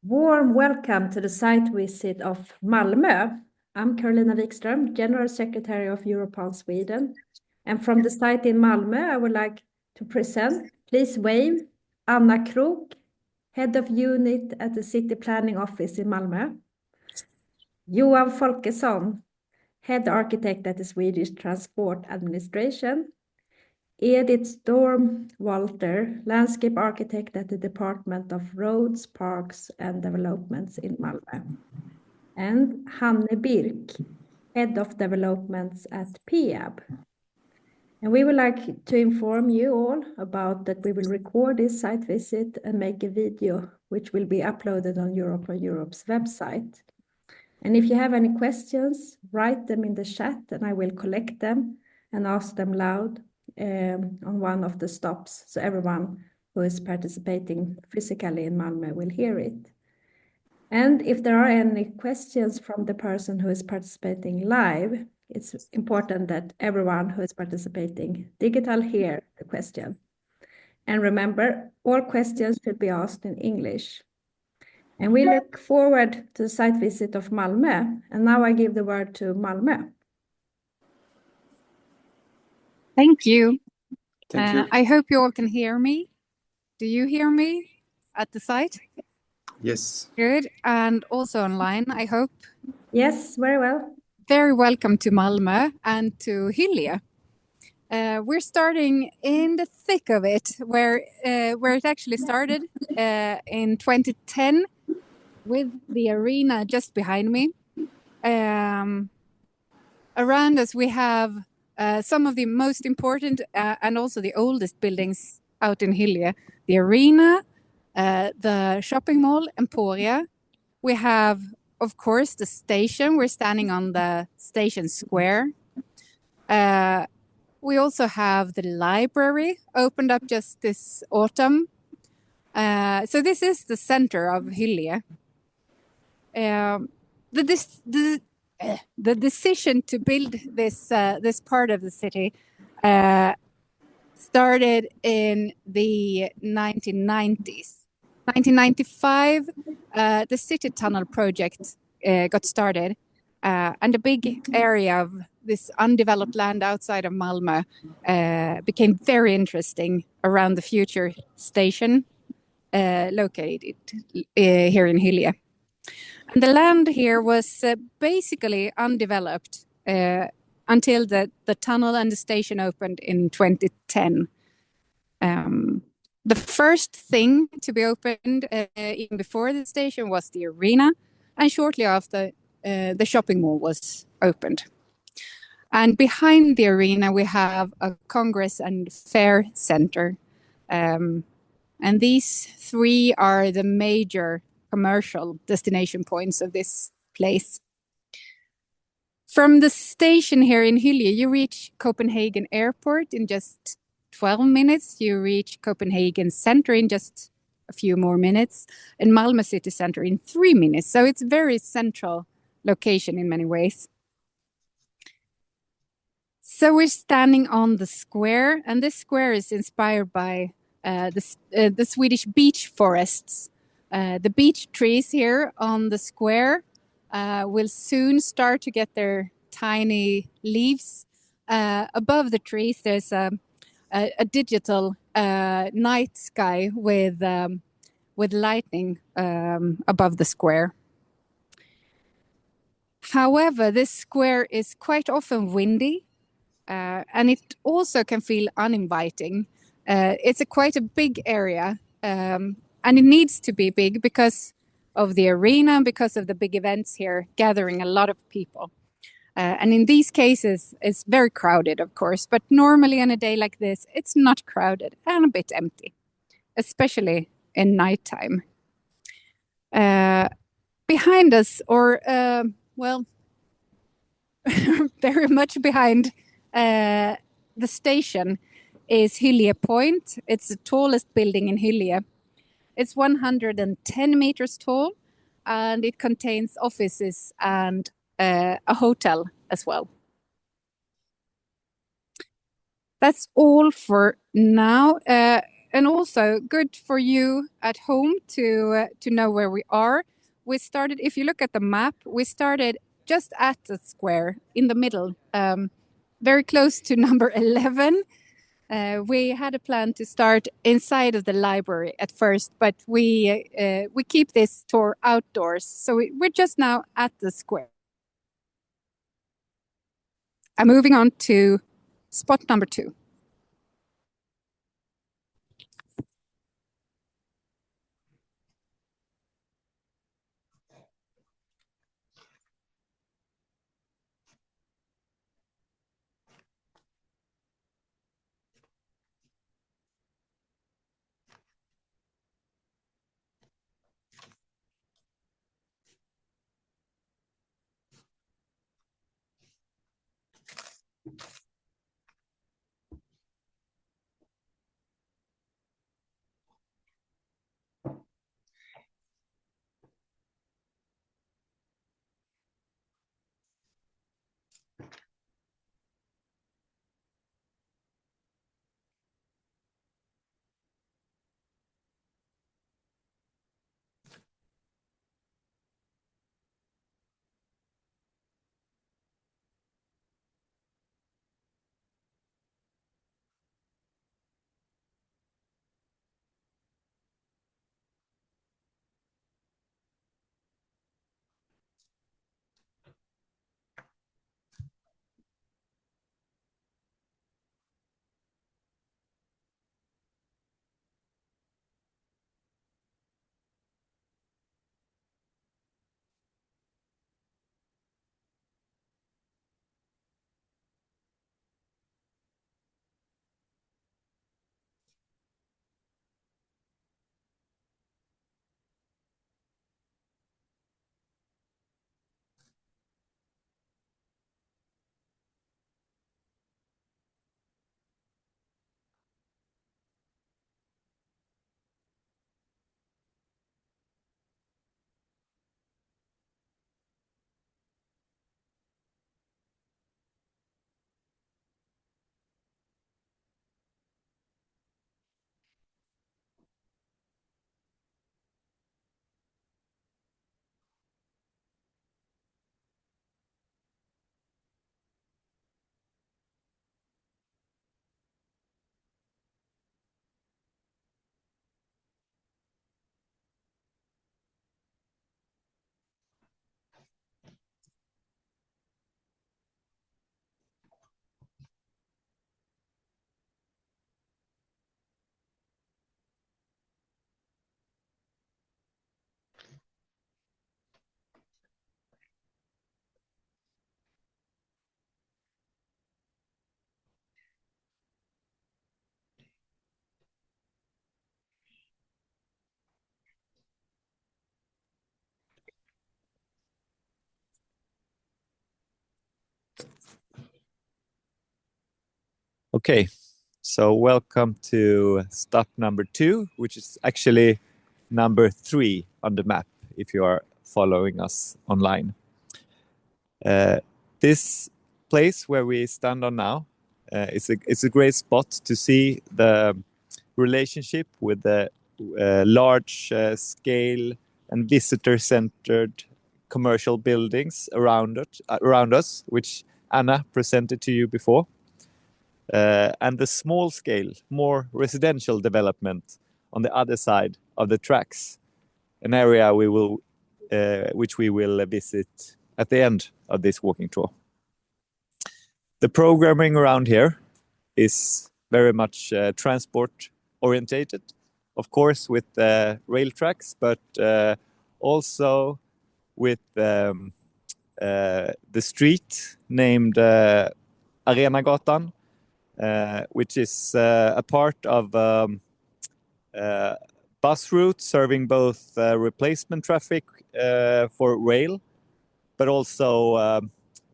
Warm welcome to the site visit of Malmö. I'm Carolina Wikström, General Secretary of Europol Sweden. And from the site in Malmö, I would like to present, please wave, Anna Krok, Head of Unit at the City Planning Office in Malmö. Johan Folkesson, Head Architect at the Swedish Transport Administration. Edith Storm Walter, Landscape Architect at the Department of Roads, Parks and Developments in Malmö. And Hanne Birk, Head of Developments at Peab. And we would like to inform you all about that we will record this site visit and make a video which will be uploaded on Europe's website. And if you have any questions, write them in the chat and I will collect them and ask them loud on one of the stops, so everyone who is participating physically in Malmö will hear it. And if there are any questions from the person who is participating live, it's important that everyone who is participating digital hear the question. And remember, all questions should be asked in English. And we look forward to the site visit of Malmö. And now I give the word to Malmö. Thank you. Thank you. I hope you all can hear me. Do you hear me at the site? Yes. Good. And also online, I hope. Yes, very well. Very welcome to Malmö and to Hyllie. We're starting in the thick of it, where it actually started in 2010 with the arena just behind me. Around us, we have some of the most important and also the oldest buildings out in Hyllie. The arena, the shopping mall, Emporia. We have, of course, the station. We're standing on the station square. We also have the library, opened up just this autumn. So this is the center of Hyllie. The decision to build this part of the city started in the 1990s. 1995, the City Tunnel project got started, and a big area of this undeveloped land outside of Malmö became very interesting around the future station located here in Hyllie. And the land here was basically undeveloped until the tunnel and the station opened in 2010. The first thing to be opened even before the station was the arena, and shortly after the shopping mall was opened. And behind the arena we have a Congress and Fair Center. And these three are the major commercial destination points of this place. From the station here in Hyllie, you reach Copenhagen Airport in just 12 minutes. You reach Copenhagen Center in just a few more minutes, and Malmö City Center in 3 minutes. So it's a very central location in many ways. So we're standing on the square, and this square is inspired by the Swedish beech forests. The beech trees here on the square will soon start to get their tiny leaves. Above the trees, there's a digital night sky with lightning above the square. However, this square is quite often windy, and it also can feel uninviting. It's quite a big area, and it needs to be big because of the arena, because of the big events here, gathering a lot of people. And in these cases, it's very crowded, of course, but normally on a day like this, it's not crowded and a bit empty, especially in nighttime. Behind us, or well, very much behind the station is Hyllie Point. It's the tallest building in Hyllie. It's 110 meters tall, and it contains offices and a hotel as well. That's all for now. and also good for you at home to know where we are. We started, if you look at the map, we started just at the square in the middle, very close to number 11. We had a plan to start inside of the library at first, but we keep this tour outdoors. So we're just now at the square. I'm moving on to spot number 2. Okay, so welcome to stop number 2, which is actually number 3 on the map if you are following us online. This place where we stand on now it's a great spot to see the relationship with the large scale and visitor-centered commercial buildings around us, which Anna presented to you before. And the small scale, more residential development on the other side of the tracks, an area which we will visit at the end of this walking tour. The programming around here is very much transport orientated, of course with rail tracks, but also with the street named Arenagatan, which is a part of bus route serving both replacement traffic for rail, but also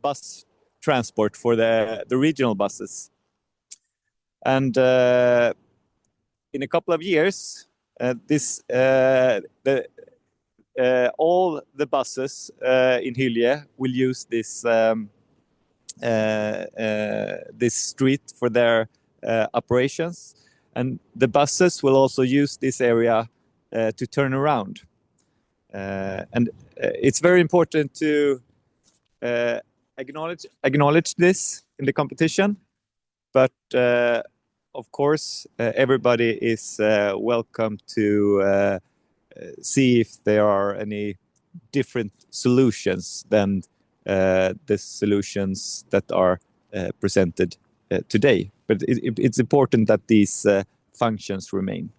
bus transport for the regional buses. And in a couple of years, all the buses in Hyllie will use this this street for their operations, and the buses will also use this area to turn around. And it's very important to acknowledge this in the competition, but of course everybody is welcome to see if there are any different solutions than the solutions that are presented today. But it's important that these functions remain.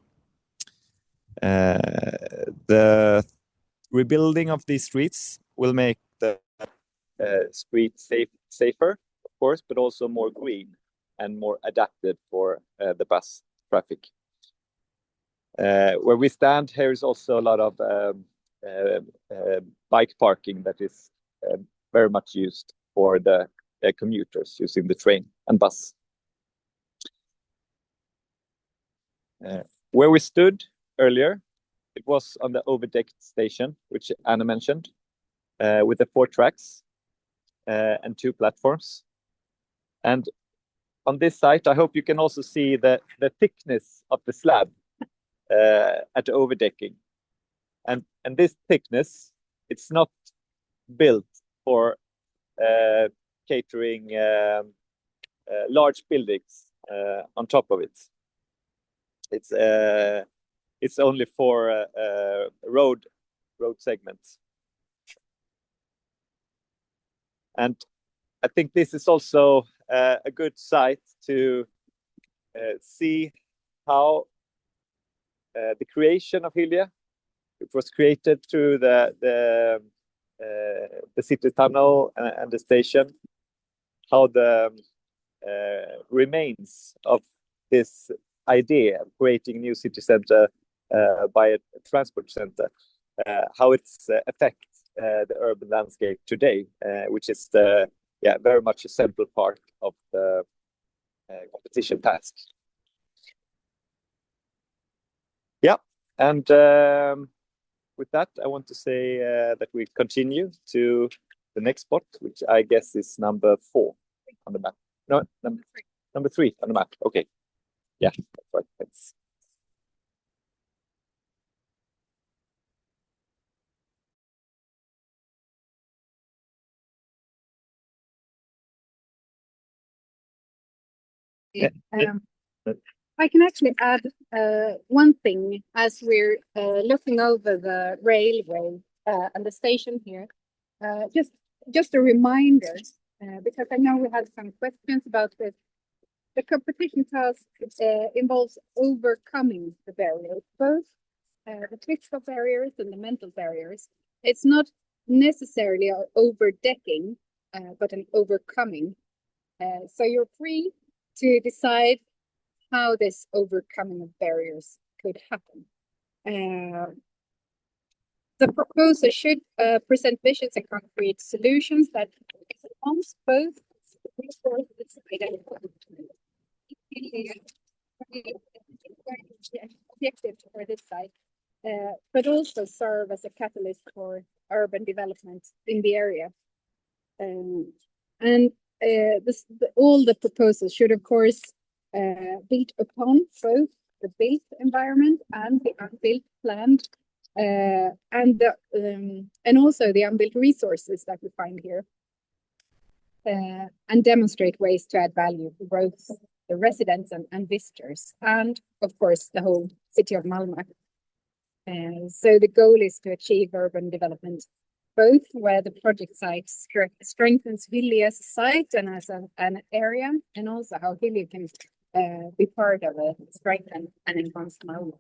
The rebuilding of these streets will make the streets safer, of course, but also more green and more adapted for the bus traffic. Where we stand here is also a lot of bike parking that is very much used for the commuters using the train and bus. Where we stood earlier, it was on the overdecked station, which Anna mentioned, with the 4 tracks and 2 platforms. And on this site, I hope you can also see the thickness of the slab at the overdecking. And this thickness, it's not built for catering large buildings on top of it. It's only for road segments. And I think this is also a good site to see how the creation of Hyllie, it was created through the city tunnel and the station, how the remains of this idea of creating new city center by a transport center, how it's affects the urban landscape today, which is very much a central part of the competition task. Yeah, and with that, I want to say that we continue to the next spot, which I guess is number 4 on the map. No, number 3 on the map. Okay. Yeah, that's right. Thanks. I can actually add one thing as we're looking over the railway and the station here. Just a reminder, because I know we had some questions about this. The competition task involves overcoming the barriers, both the physical barriers and the mental barriers. It's not necessarily an overdecking, but an overcoming. So you're free to decide how this overcoming of barriers could happen. The proposer should present visions and concrete solutions that enhance both resources objective for this site, but also serve as a catalyst for urban development in the area. All the proposals should, of course, build upon both the built environment and the unbuilt planned, and also the unbuilt resources that we find here, and demonstrate ways to add value for both the residents and visitors, and of course the whole city of Malmö. So the goal is to achieve urban development, both where the project site strengthens Hyllie as a site and as an area, and also how Hyllie can be part of a strengthened and enhanced Malmö.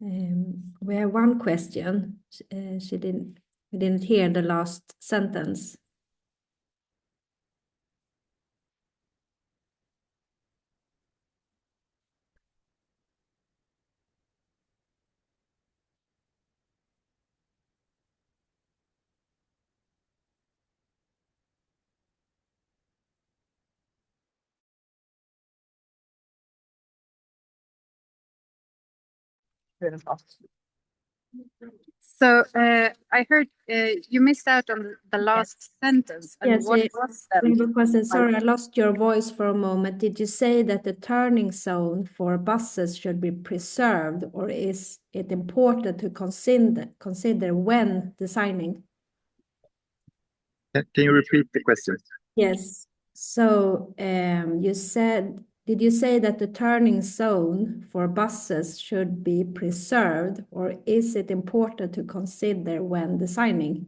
We have one question. We didn't hear the last sentence. So I heard you missed out on the last sentence. And Yes, what was that? we have a question. Sorry, I lost your voice for a moment. Did you say that the turning zone for buses should be preserved, or is it important to consider when designing? Can you repeat the question? Yes. So did you say that the turning zone for buses should be preserved, or is it important to consider when designing?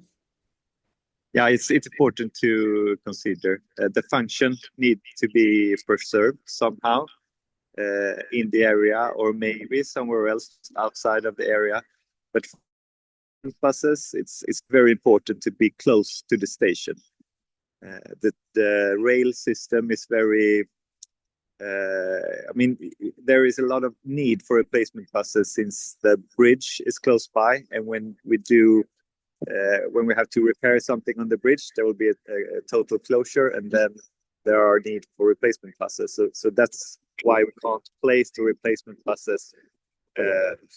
Yeah, it's important to consider. The function needs to be preserved somehow in the area, or maybe somewhere else outside of the area. But for buses, it's very important to be close to the station. The rail system is very. I mean, there is a lot of need for replacement buses since the bridge is close by, and when we have to repair something on the bridge, there will be a total closure, and then there are need for replacement buses. So that's why we can't place the replacement buses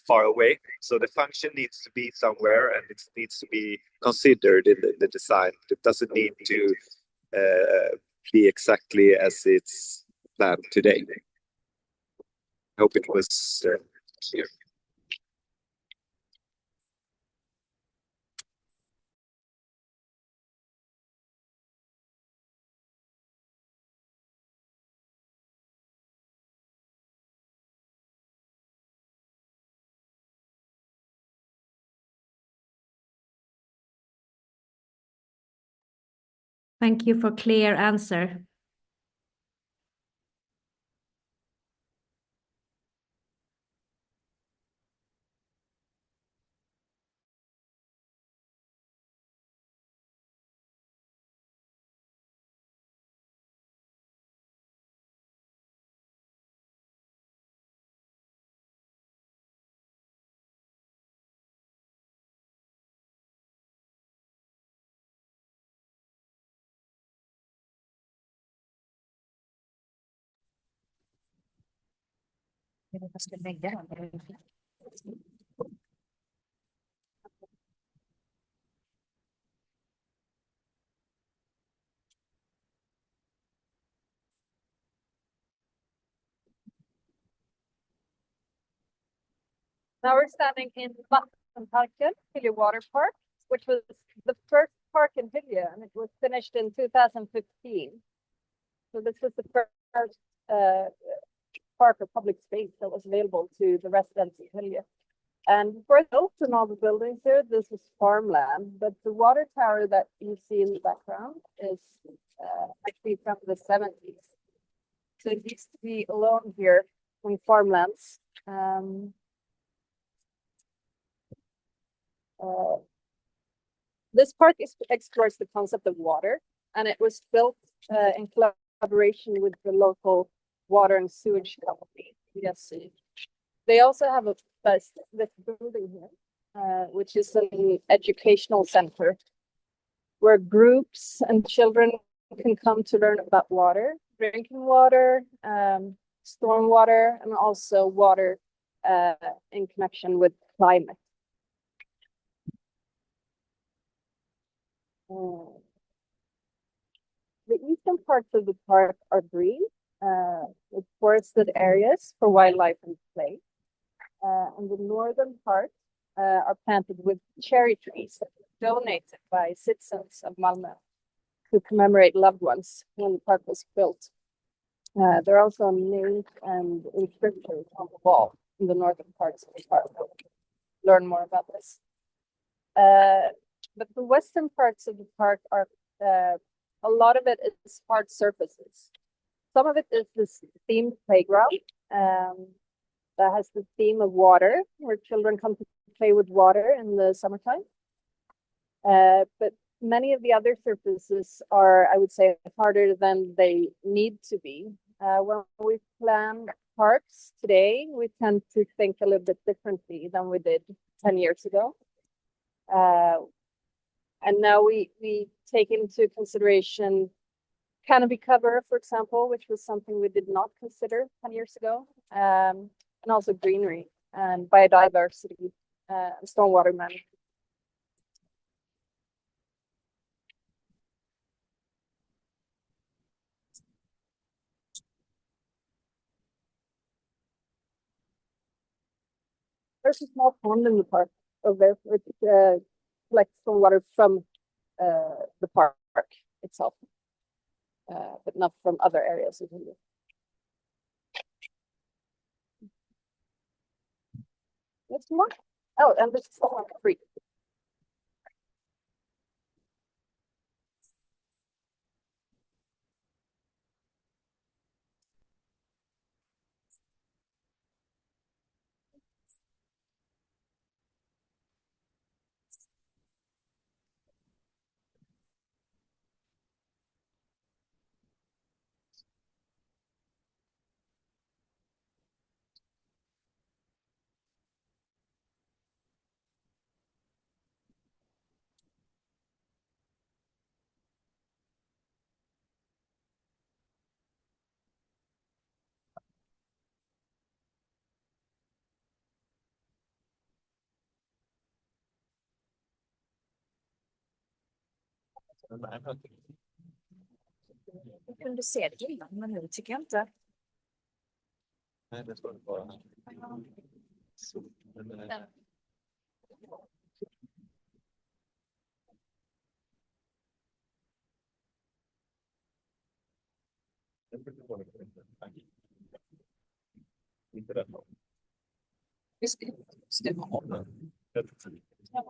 far away. So the function needs to be somewhere, and it needs to be considered in the design. It doesn't need to be exactly as it's planned today. I hope it was clear. Thank you for clear answer. Now we're standing in Vattenparken, Hyllie Water Park, which was the first park in Hyllie, and it was finished in 2015. So this was the first park or public space that was available to the residents of Hyllie. And before it built and all the buildings here, this was farmland. But the water tower that you see in the background is actually from the 70s. So it used to be alone here on farmlands. This park explores the concept of water, and it was built in collaboration with the local water and sewage company, VSC. They also have this building here, which is an educational center where groups and children can come to learn about water, drinking water, stormwater, and also water in connection with climate. The eastern parts of the park are green, with forested areas for wildlife and play. And the northern parts are planted with cherry trees donated by citizens of Malmö to commemorate loved ones when the park was built. There are also names and inscriptions on the wall in the northern parts of the park. Learn more about this. But the western parts of the park are, a lot of it is hard surfaces. Some of it is this themed playground, that has the theme of water, where children come to play with water in the summertime. But many of the other surfaces are, I would say, harder than they need to be. When we plan parks today, we tend to think a little bit differently than we did 10 years ago. And now we take into consideration canopy cover, for example, which was something we did not consider 10 years ago, and also greenery and biodiversity, stormwater management. There's a small pond in the park over there, which collects some water from the park itself, but not from other areas of India. Let's more. Oh, and this is all free. Jag kunde se det innan, men nu tycker jag inte. Nej, det står bara. Så, men, inte rätt. Just det.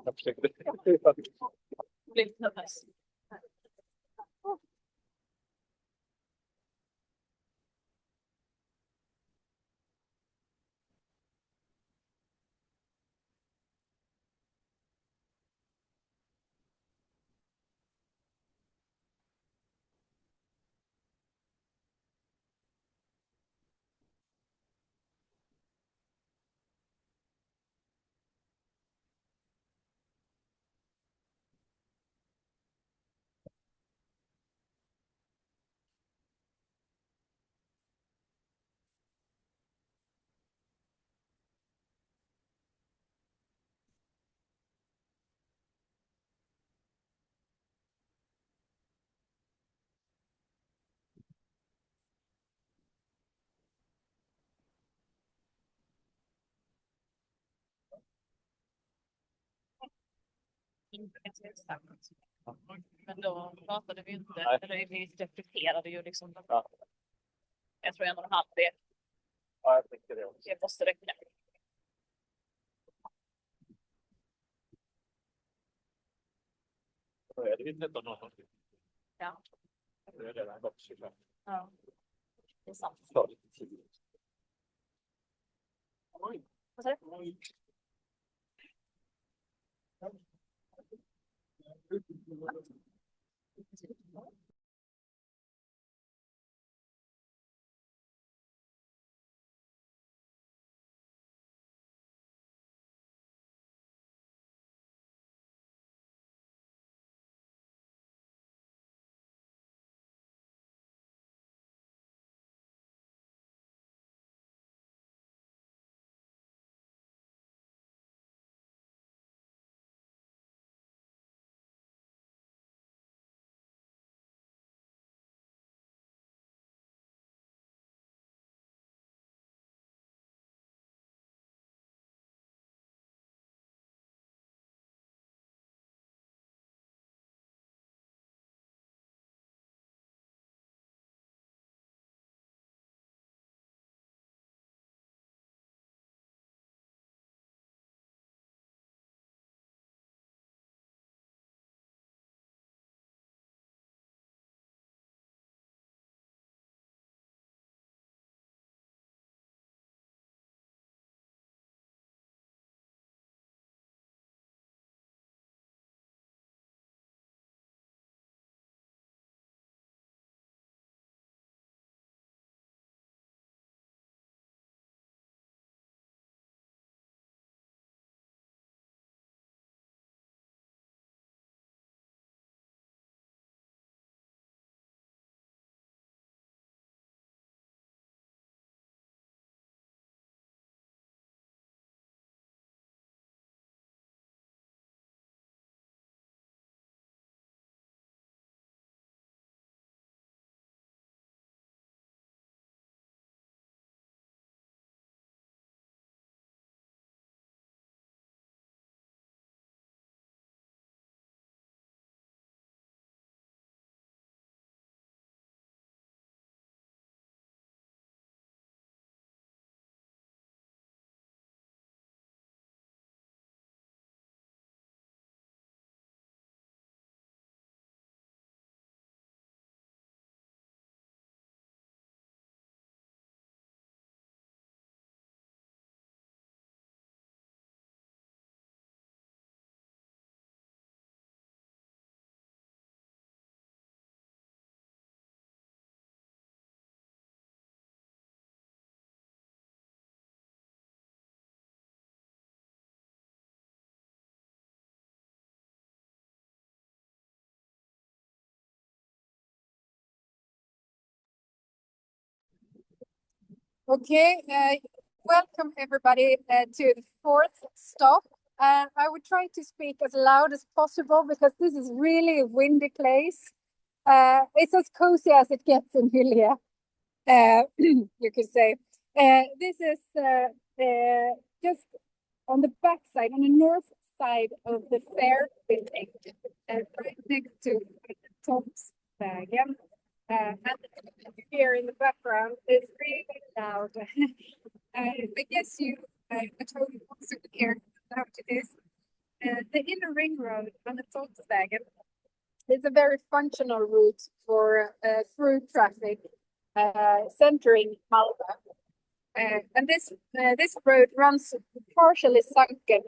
Jag försökte. Blev nervös. Men då pratade vi inte, eller vi reflekterade ju liksom. Ja. Jag tror ändå de hade det. Ja, jag tycker det också. Det måste räcka. Då är det vid 13:00. Ja. Det är redan gått 25. Ja. Det är sant. Så lite tid. Vad sa du? Okay, welcome everybody to the fourth stop. I would try to speak as loud as possible because this is really a windy place. It's as cozy as it gets in Hyllie, you could say. This is just on the back side, on the north side of the fair building, right next to Tomsvägen. And here in the background is really loud. I guess you at home also can hear how it is. The inner ring road on the Tomsvägen is a very functional route for through traffic centering Malmö. And this road runs partially sunken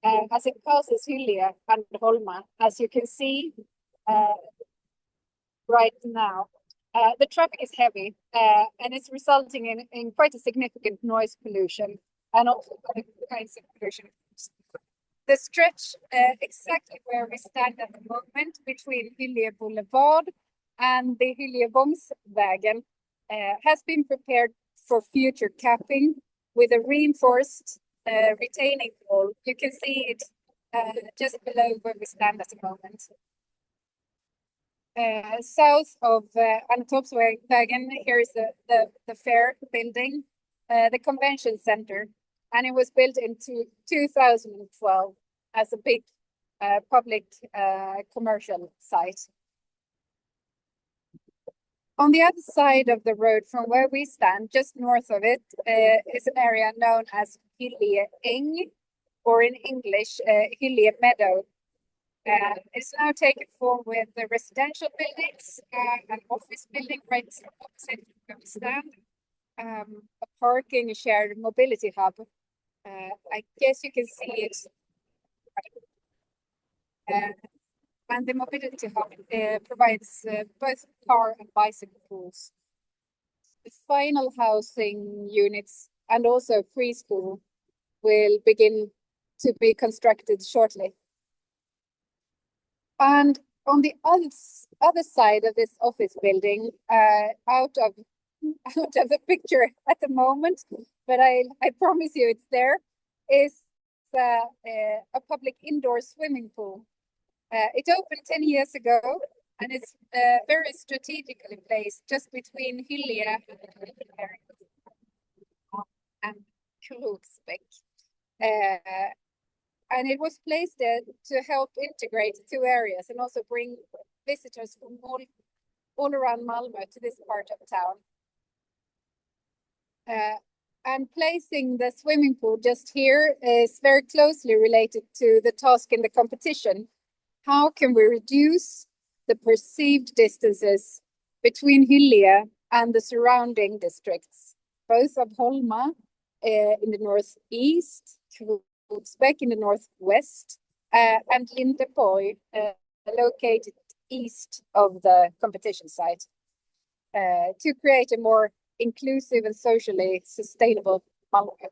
as it passes Hyllie and Holma, as you can see right now. The traffic is heavy and it's resulting in quite a significant noise pollution and also other kinds of pollution. The stretch exactly where we stand at the moment between Hyllie Boulevard and the Hyllie Bångsvägen has been prepared for future capping with a reinforced retaining wall. You can see it just below where we stand at the moment. South of Anna Tomsvägen, here is the fair building, the convention center, and it was built in 2012 as a big public commercial site. On the other side of the road from where we stand, just north of it, is an area known as Hyllie Äng, or in English, Hyllie Meadow. It's now taken form with the residential buildings, an office building right opposite where we stand, a parking, a shared mobility hub. I guess you can see it. And the mobility hub provides both car and bicycle pools. The final housing units and also preschool will begin to be constructed shortly. And on the other side of this office building, out of the picture at the moment, but I promise you it's there, is a public indoor swimming pool. It opened 10 years ago, and it's very strategically placed just between Hyllie and Kroksbäck. And it was placed there to help integrate two areas and also bring visitors from all around Malmö to this part of town. And placing the swimming pool just here is very closely related to the task in the competition. How can we reduce the perceived distances between Hyllie and the surrounding districts, both of Holma in the northeast, Kroksbäck in the northwest, and Lindeborg located east of the competition site, to create a more inclusive and socially sustainable Malmö.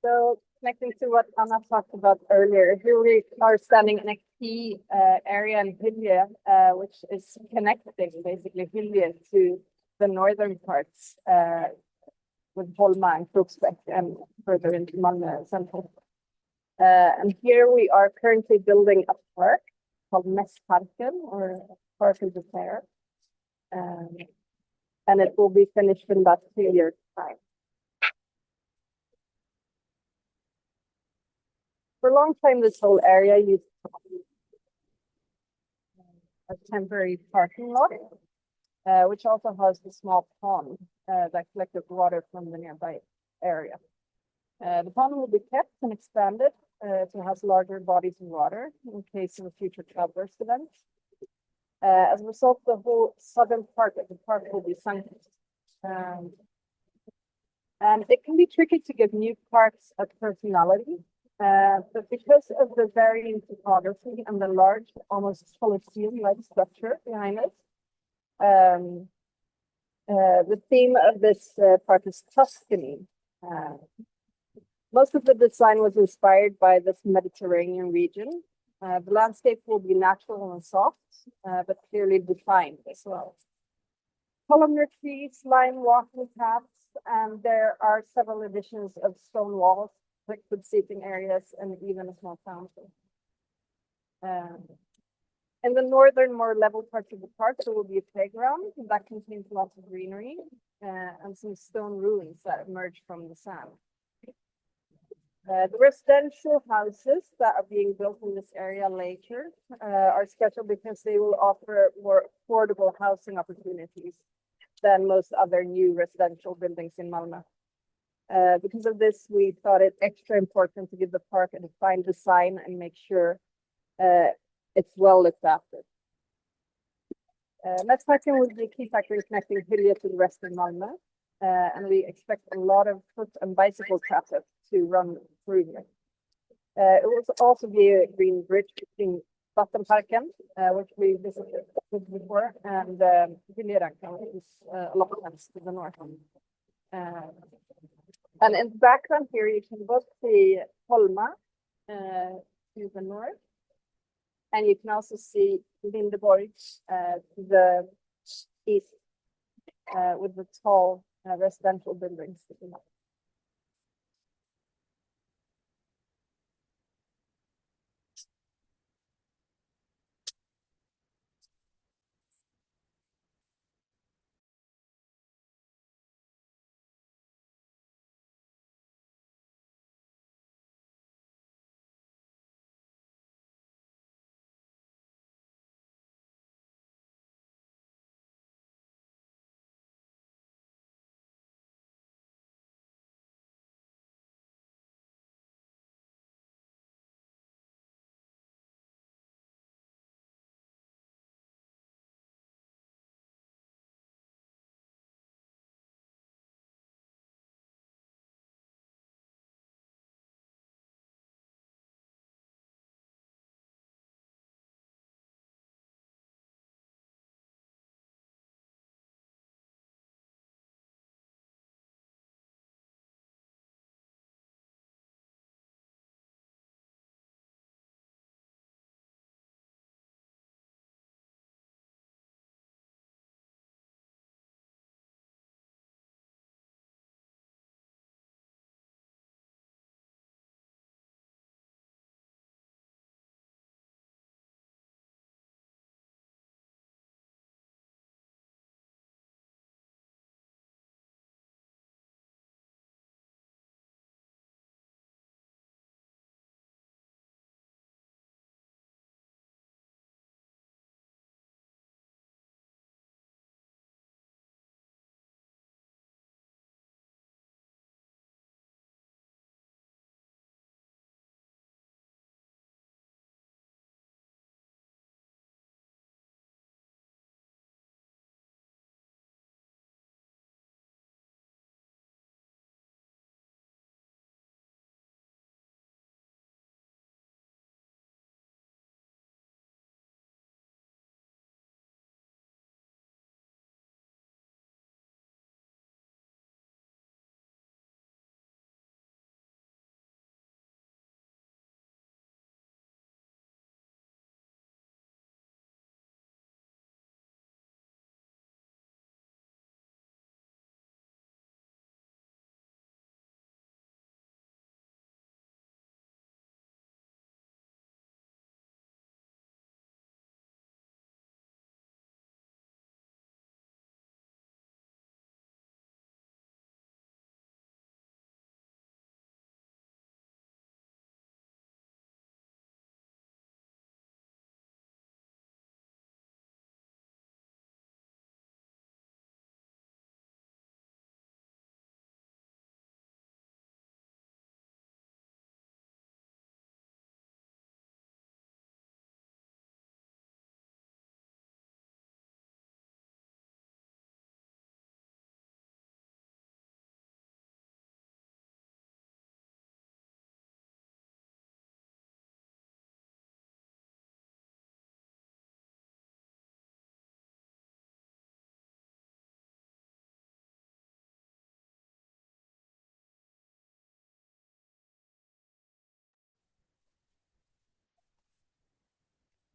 So connecting to what Anna talked about earlier, here we are standing in a key area in Hyllie, which is connecting basically Hyllie to the northern parts with Holma and Kroksbäck and further into Malmö central. And here we are currently building a park called Mässparken, or Park of the Fair. And it will be finished in about 2 years' time. For a long time, this whole area used to be a temporary parking lot, which also housed a small pond that collected water from the nearby area. The pond will be kept and expanded to house larger bodies of water in case of a future cloudburst event. As a result, the whole southern part of the park will be sunken. And it can be tricky to give new parks a personality, but because of the varying topography and the large, almost Colosseum-like structure behind it, the theme of this park is Tuscany. Most of the design was inspired by this Mediterranean region. The landscape will be natural and soft, but clearly defined as well. Columnar trees line walking paths, and there are several additions of stone walls, liquid seating areas, and even a small fountain. In the northern, more level parts of the park, there will be a playground that contains lots of greenery and some stone ruins that emerge from the sand. The residential houses that are being built in this area later are special because they will offer more affordable housing opportunities than most other new residential buildings in Malmö. Because of this, we thought it extra important to give the park a defined design and make sure it's well looked after. Mässparken will be a key factor in connecting Hyllie to the rest of Malmö, and we expect a lot of foot and bicycle traffic to run through here. It will also be a green bridge between Vattenparken, which we visited before, and Hyllie-Rankan, which is a lot of times to the north. And in the background here, you can both see Holma to the north, and you can also see Lindeborg to the east with the tall residential buildings sticking up.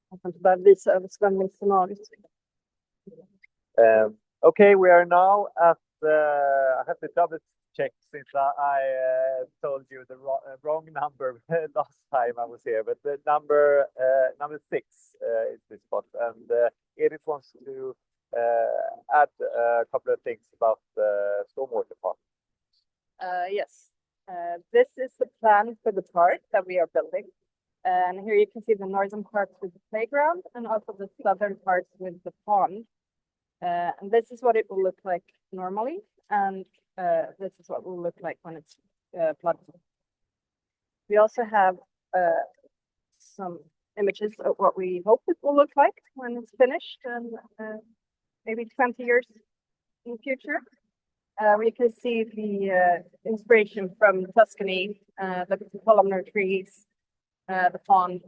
Jag kan inte bara visa översvämningsscenariot. Okay, we are now at I have to double check since I told you the wrong number last time I was here, but the number 6 is this spot, and Edith wants to add a couple of things about the stormwater park. Yes, this is the plan for the park that we are building. And here you can see the northern parts with the playground and also the southern parts with the pond. And this is what it will look like normally. And this is what it will look like when it's flooded. We also have some images of what we hope it will look like when it's finished and maybe 20 years in the future. We can see the inspiration from Tuscany, the columnar trees, the pond,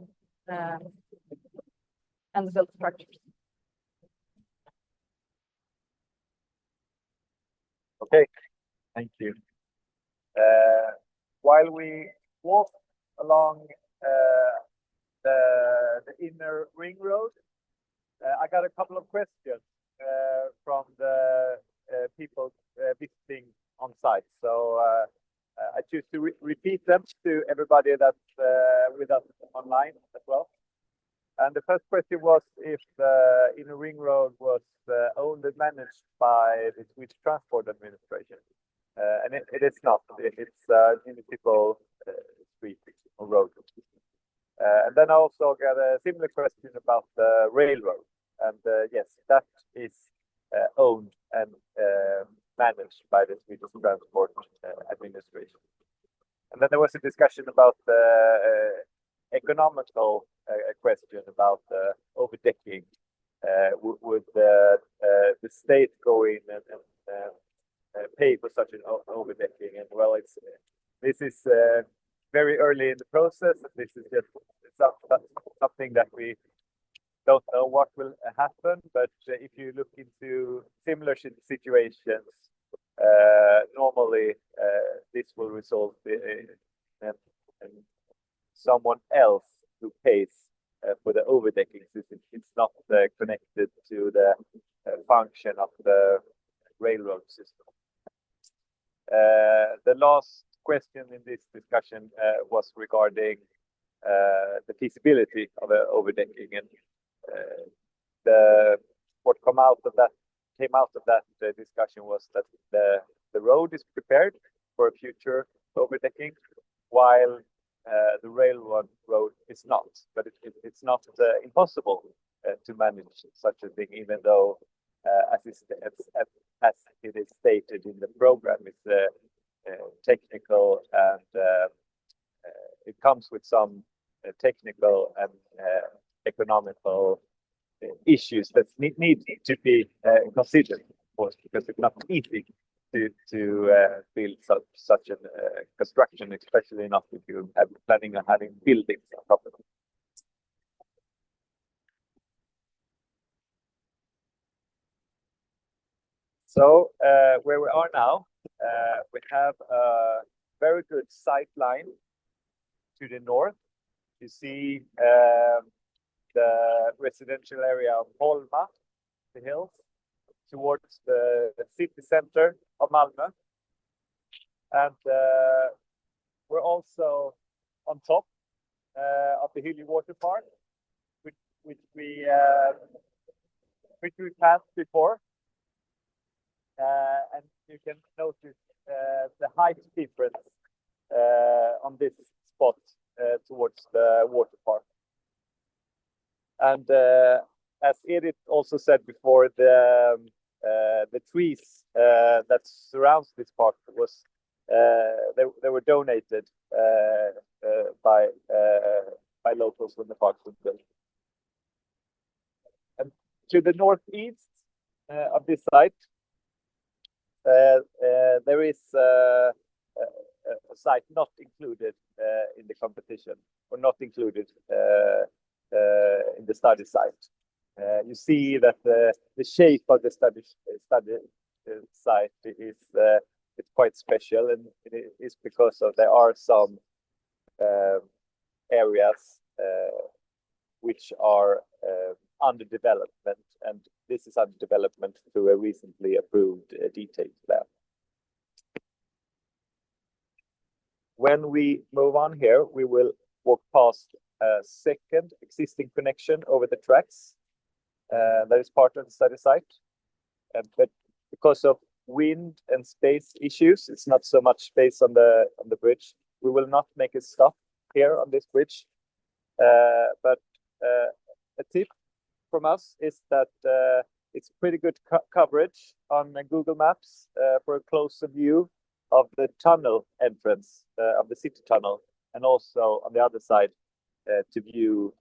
and the built structures. Okay, thank you. While we walk along the inner ring road, I got a couple of questions from the people visiting on site. So I choose to repeat them to everybody that's with us online as well. And the first question was if the inner ring road was owned and managed by the Swedish Transport Administration. And it is not. It's a municipal street or road. And then I also got a similar question about the railroad. And yes, that is owned and managed by the Swedish Transport Administration. And then there was a discussion about the economical question about overdecking. Would the state go in and pay for such an overdecking? And well, this is very early in the process. This is just something that we don't know what will happen. But if you look into similar situations, normally this will result in someone else who pays for the overdecking system. It's not connected to the function of the railroad system. The last question in this discussion was regarding the feasibility of overdecking, and what came out of that discussion was that the road is prepared for a future overdecking, while the railroad road is not. But it's not impossible to manage such a thing, even though, as it is stated in the program, it's technical and it comes with some technical and economical issues that need to be considered, of course, because it's not easy to build such a construction, especially not if you are planning on having buildings on top of it. So where we are now, we have a very good sight line to the north. You see the residential area of Holma, the hills, towards the city center of Malmö. And we're also on top of the Hyllie Water Park, which we passed before. And you can notice the height difference on this spot towards the water park. And as Edith also said before, the trees that surrounds this park was they were donated by locals when the park was built. And to the northeast of this site, there is a site not included in the competition, or not included in the study site. You see that the shape of the study site is it's quite special, and it is because of there are some areas which are under development, and this is under development through a recently approved detailed plan. When we move on here, we will walk past a second existing connection over the tracks that is part of the study site. But because of wind and space issues, it's not so much space on the bridge. We will not make a stop here on this bridge. But a tip from us is that it's pretty good coverage on Google Maps for a closer view of the tunnel entrance of the city tunnel, and also on the other side to view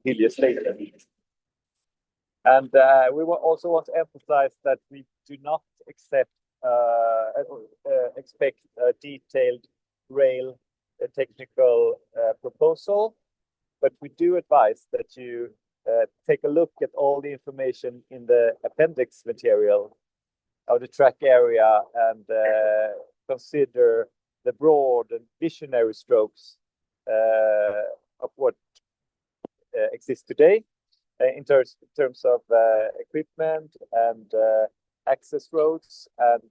Hyllie Station. And we will also want to emphasize that we do not expect a detailed rail technical proposal, but we do advise that you take a look at all the information in the appendix material of the track area and consider the broad and visionary strokes of what exists today in terms of equipment and access roads, and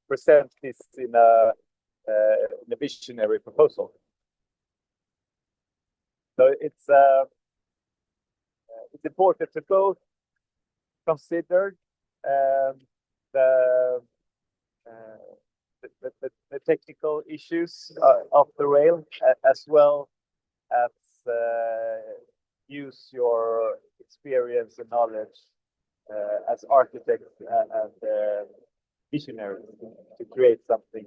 present this in a visionary proposal. So it's important to both consider the technical issues of the rail, as well as use your experience and knowledge as architects and visionaries to create something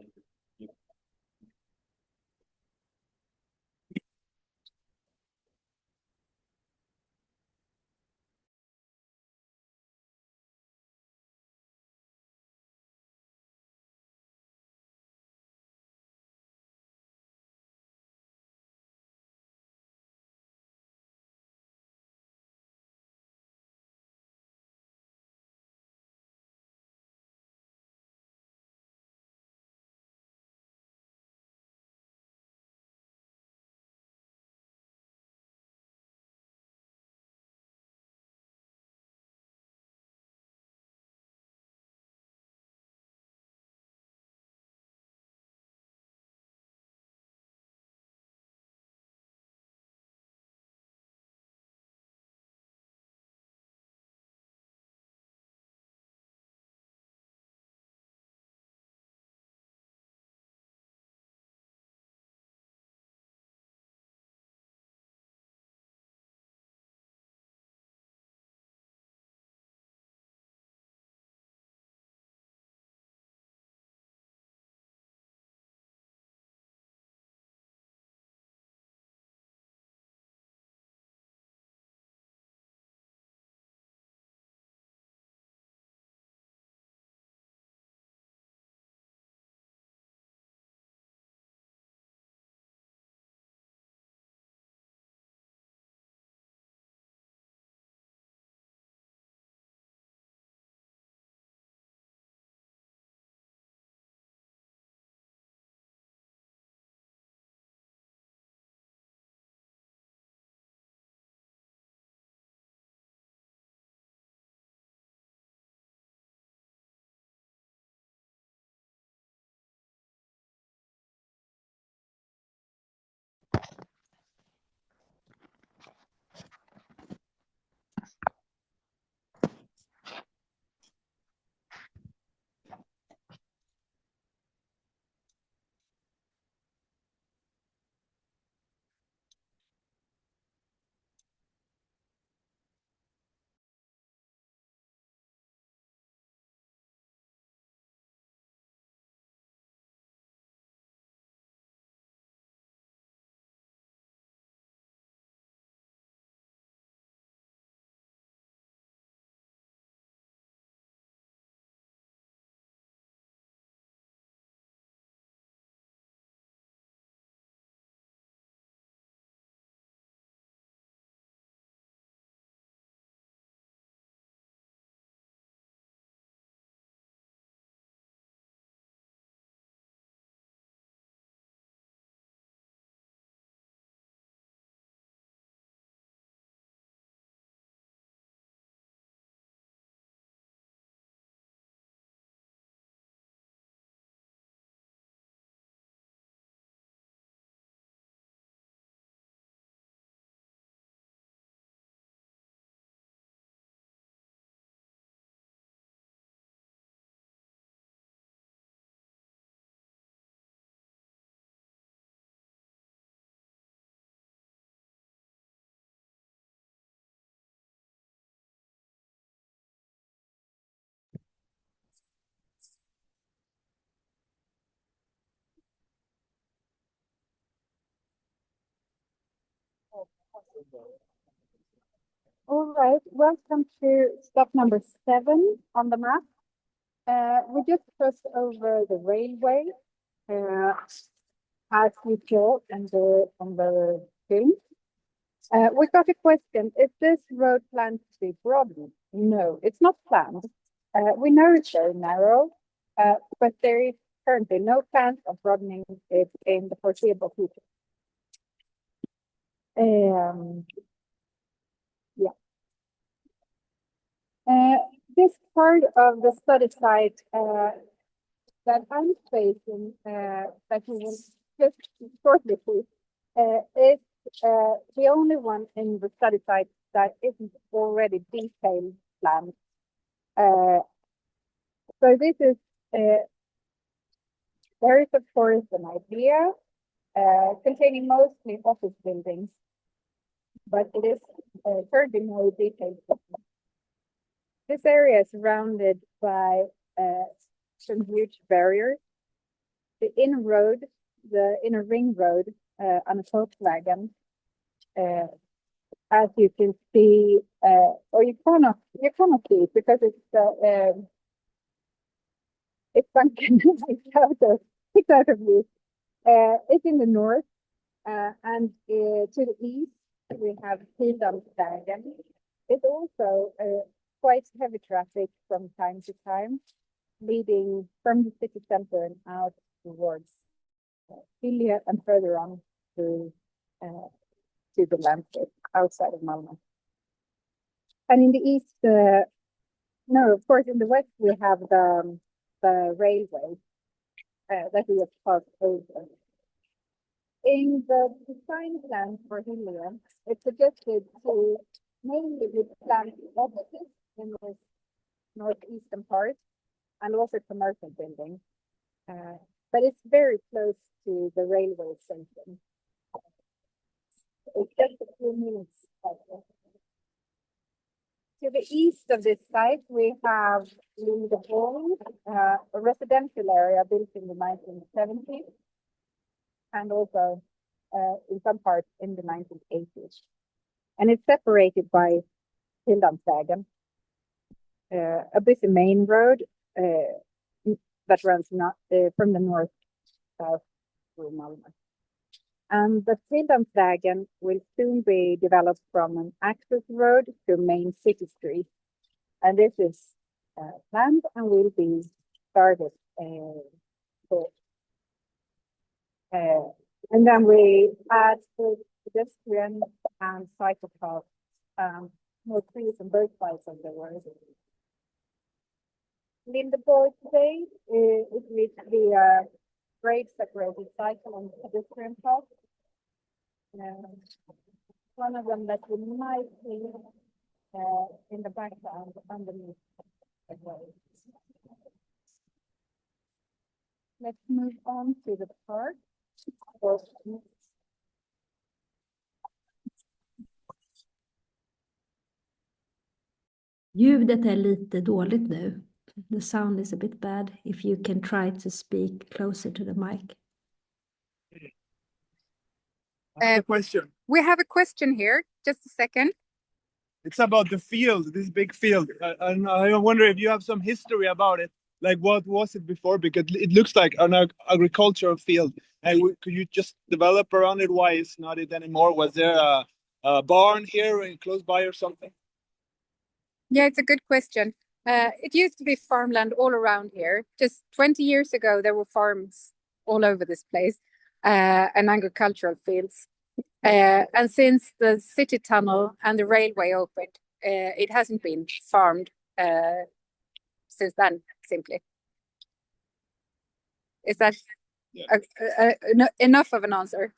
All right, welcome to stop number 7 on the map. We just crossed over the railway, as we saw on the film. We got a question: is this road planned to be broadened? No, it's not planned. We know it's very narrow, but there is currently no plans of broadening it in the foreseeable future. Yeah. This part of the study site that I'm facing, that we will just shortly see, is the only one in the study site that isn't already detailed planned. So this is, there is of course an idea containing mostly office buildings, but it is currently no detailed plan. This area is surrounded by some huge barriers. The inner road, the inner ring road on a Volkswagen, as you can see, or you cannot see it because it's sunken it's out of view. It's in the north, and to the east we have Pildammsvägen. It's also quite heavy traffic from time to time, leading from the city center and out towards Hyllie and further on to the landscape outside of Malmö. And in the east, no, of course, in the west we have the railway that we have passed over. In the design plan for Hyllie, it's suggested to mainly plant offices in this northeastern part and also commercial buildings. But it's very close to the railway station. It's just a few minutes. To the east of this site, we have Lindeholm, a residential area built in the 1970s, and also in some parts in the 1980s. And it's separated by Pildammsvägen, a busy main road that runs from the north south through Malmö. And the Pildammsvägen will soon be developed from an access road to main city street. And this is planned and will be started. And then we add pedestrian and cycle paths, more trees on both sides of the road. Lindeborg today is with the grade separated cycle and pedestrian path. One of them that you might see in the background underneath the road. Let's move on to the park. Ljudet är lite dåligt nu. The sound is a bit bad. If you can try to speak closer to the mic. I have a question. We have a question here. Just a second. It's about the field, this big field. I wonder if you have some history about it. Like, what was it before? Because it looks like an agricultural field. And could you just develop around it? Why it's not it anymore? Was there a barn here close by or something? Yeah, it's a good question. It used to be farmland all around here. Just 20 years ago, there were farms all over this place and agricultural fields. And since the city tunnel and the railway opened, it hasn't been farmed since then, simply. Is that enough of an answer?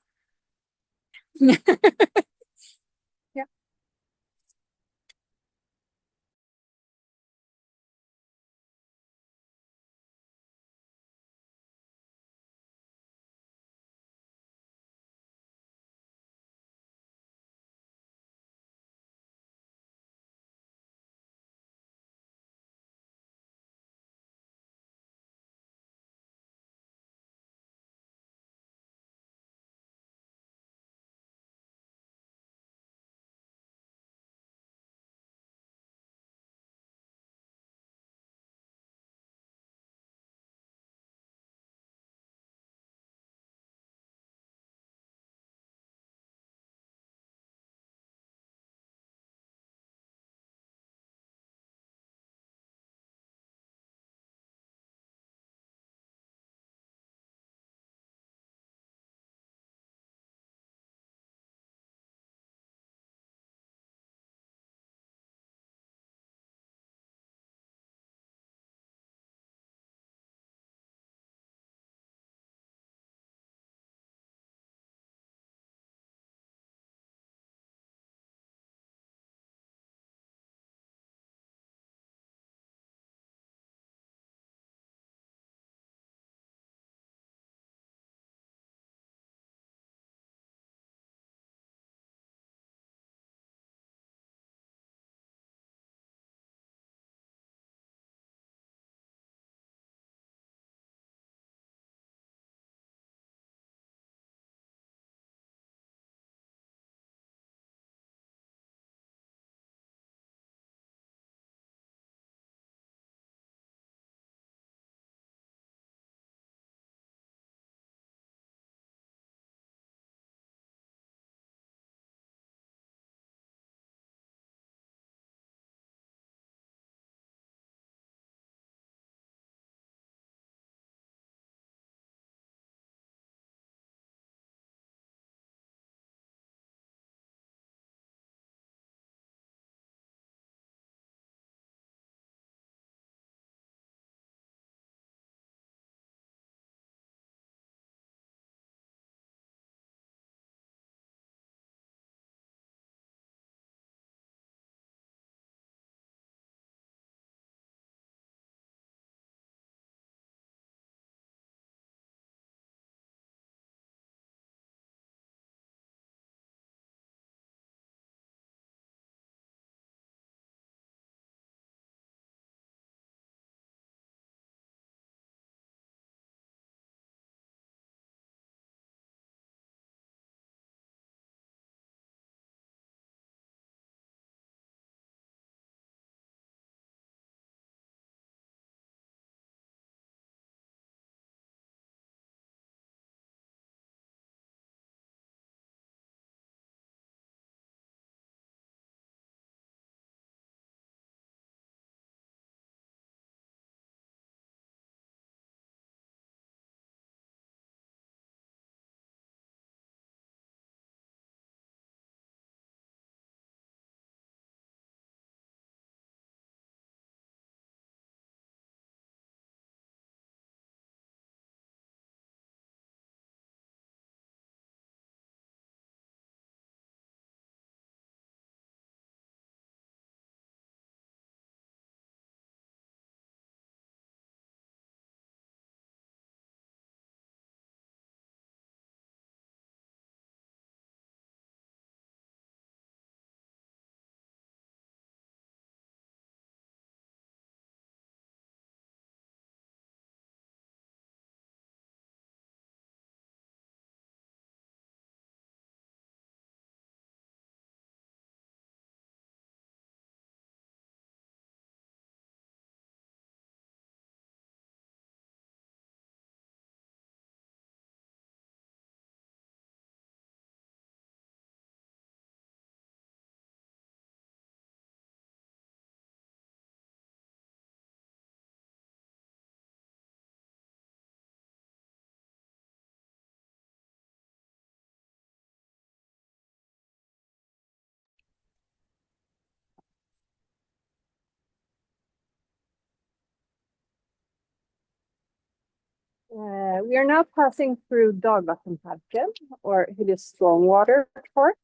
We are now passing through Dagvattenparken, or Hyllie Stormwater Park.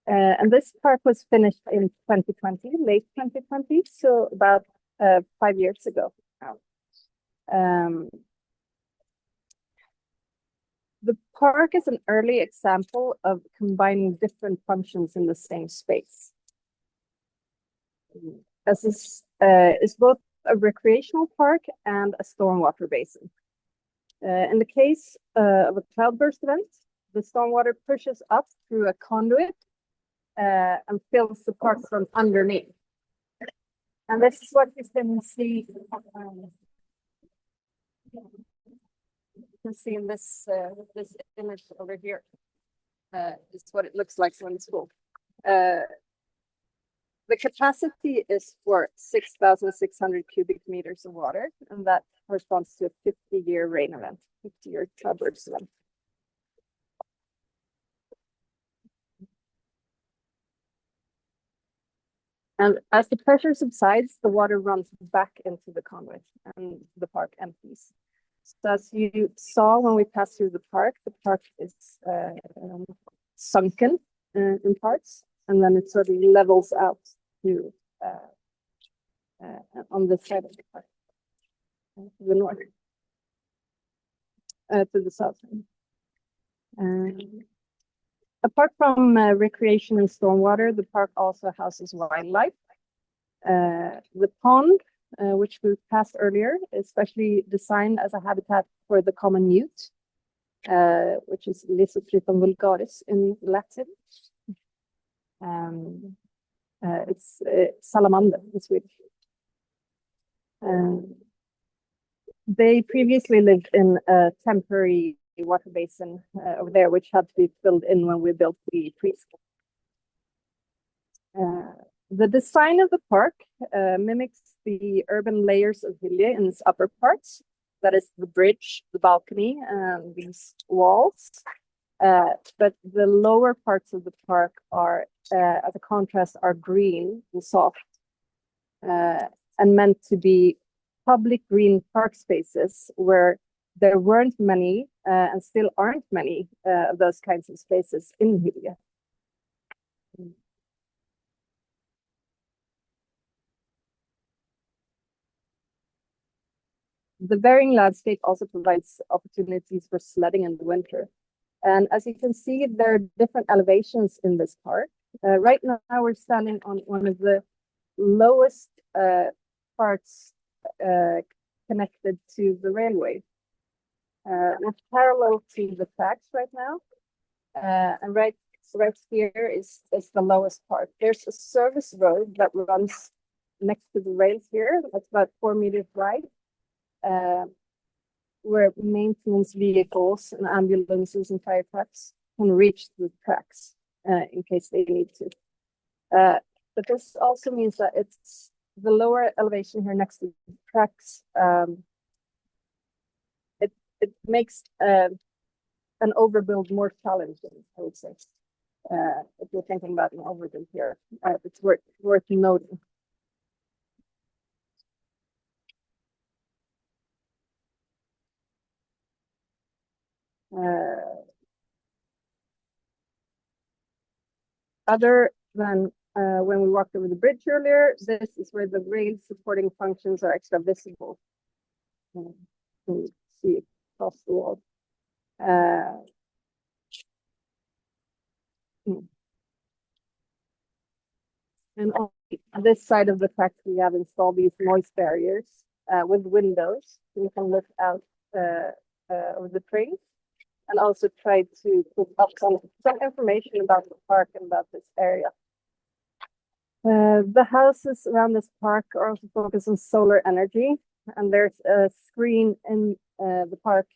And this park was finished in 2020, late 2020, so about 5 years ago now. The park is an early example of combining different functions in the same space. As this is both a recreational park and a stormwater basin. In the case of a cloudburst event, the stormwater pushes up through a conduit and fills the park from underneath. And this is what you can see. You can see in this this image over here. Is what it looks like when it's full. The capacity is for 6,600 cubic meters of water, and that corresponds to a 50-year rain event, 50-year cloudburst event. And as the pressure subsides, the water runs back into the conduit and the park empties. So as you saw when we passed through the park is sunken in parts, and then it sort of levels out to on the side of the park, to the north, to the south. Apart from recreation and stormwater, the park also houses wildlife. The pond, which we passed earlier, is specially designed as a habitat for the common newt, which is Lysoptriton vulgaris in Latin. It's salamander in Swedish. They previously lived in a temporary water basin over there, which had to be filled in when we built the preschool. The design of the park mimics the urban layers of Hyllie in its upper parts. That is the bridge, the balcony, and these walls. But the lower parts of the park are, as a contrast, are green and soft, and meant to be public green park spaces where there weren't many and still aren't many of those kinds of spaces in Hyllie. The varying landscape also provides opportunities for sledding in the winter. And as you can see, there are different elevations in this park. Right now, we're standing on one of the lowest parts connected to the railway. We're parallel to the tracks right now. And right here is the lowest part. There's a service road that runs next to the rails here. That's about 4 meters wide. Where maintenance vehicles and ambulances and fire trucks can reach the tracks in case they need to. But this also means that it's the lower elevation here next to the tracks. It makes an overbuild more challenging, I would say. If you're thinking about an overbuild here, it's worth noting. Other than when we walked over the bridge earlier, this is where the rail supporting functions are extra visible. You can see across the wall. And on this side of the track, we have installed these noise barriers with windows. So you can look out over the trains, and also try to put up some information about the park and about this area. The houses around this park are also focused on solar energy, and there's a screen in the park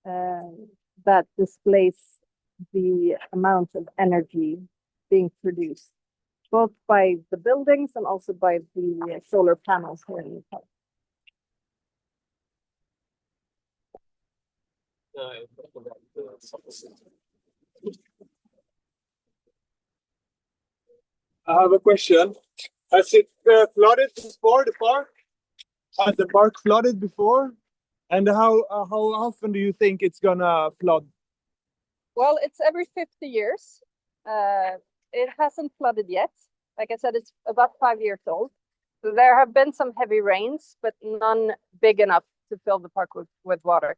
that displays the amount of energy being produced, both by the buildings and also by the solar panels here in the park. I have a question. Has it flooded before the park? Has the park flooded before? And how often do you think it's gonna flood? Well, it's every 50 years. It hasn't flooded yet. Like I said, it's about 5 years old. So there have been some heavy rains, but none big enough to fill the park with water.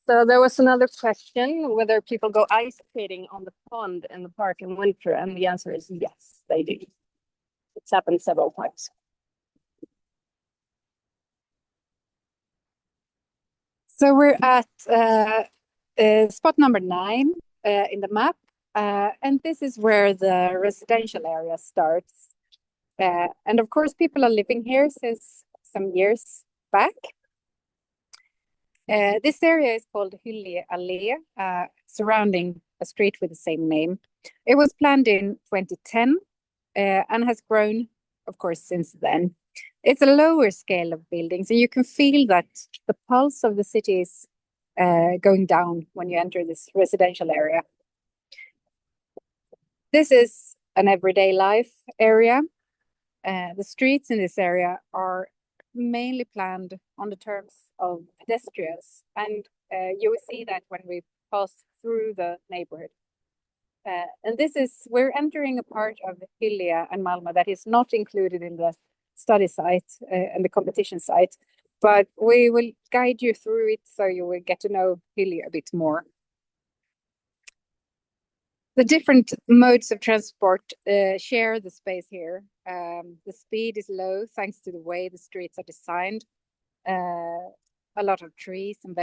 So there was another question whether people go ice skating on the pond in the park in winter, and the answer is yes, they do. It's happened several times. So we're at spot number 9 in the map, and this is where the residential area starts. And of course, people are living here since some years back. This area is called Hyllie Allé, surrounding a street with the same name. It was planned in 2010 and has grown, of course, since then. It's a lower scale of buildings, and you can feel that the pulse of the city is going down when you enter this residential area. This is an everyday life area. The streets in this area are mainly planned on the terms of pedestrians, and you will see that when we pass through the neighborhood. And we're entering a part of Hyllie and Malmö that is not included in the study site and the competition site, but we will guide you through it so you will get to know Hyllie a bit more. The different modes of transport share the space here. The speed is low thanks to the way the streets are designed. a lot of trees and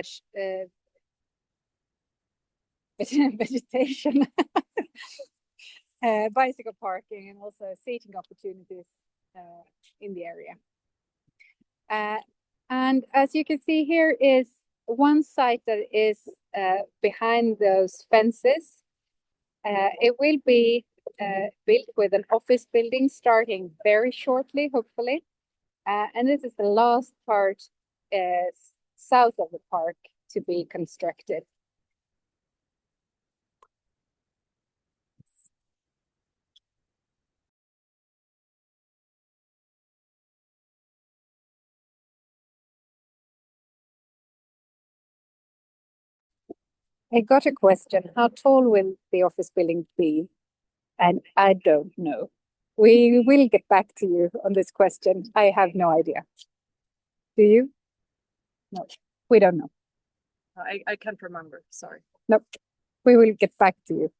vegetation, bicycle parking, and also seating opportunities in the area. And as you can see, here is one site that is behind those fences. It will be built with an office building starting very shortly, hopefully. And this is the last part south of the park to be constructed. I got a question, how tall will the office building be? And I don't know. We will get back to you on this question. I have no idea. Do you? No, we don't know. I can't remember, sorry. Nope, we will get back to you.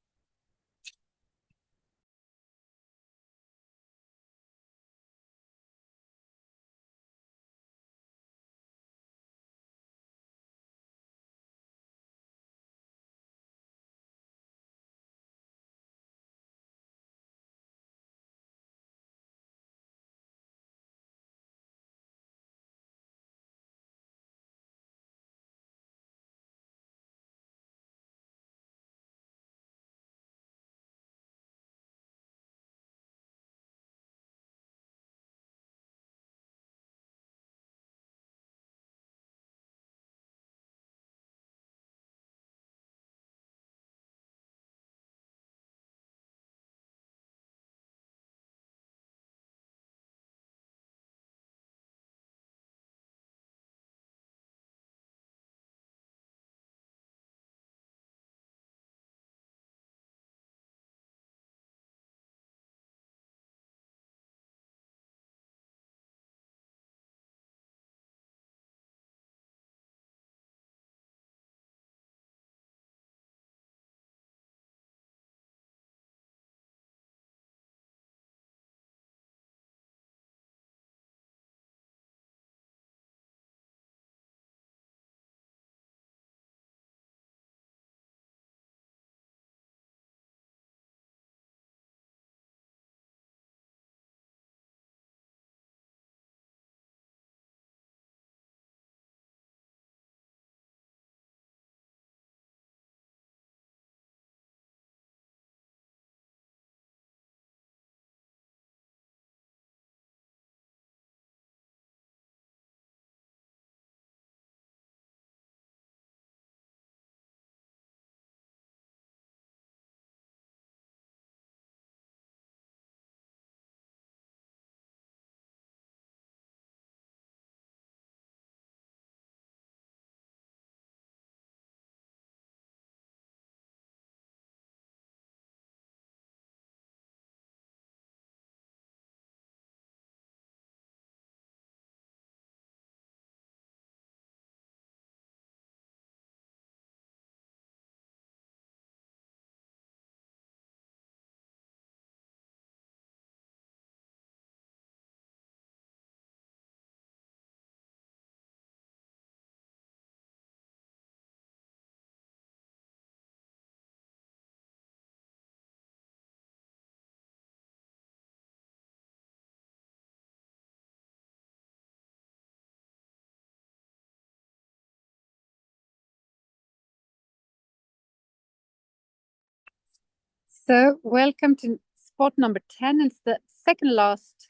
So welcome to spot number 10. It's the second last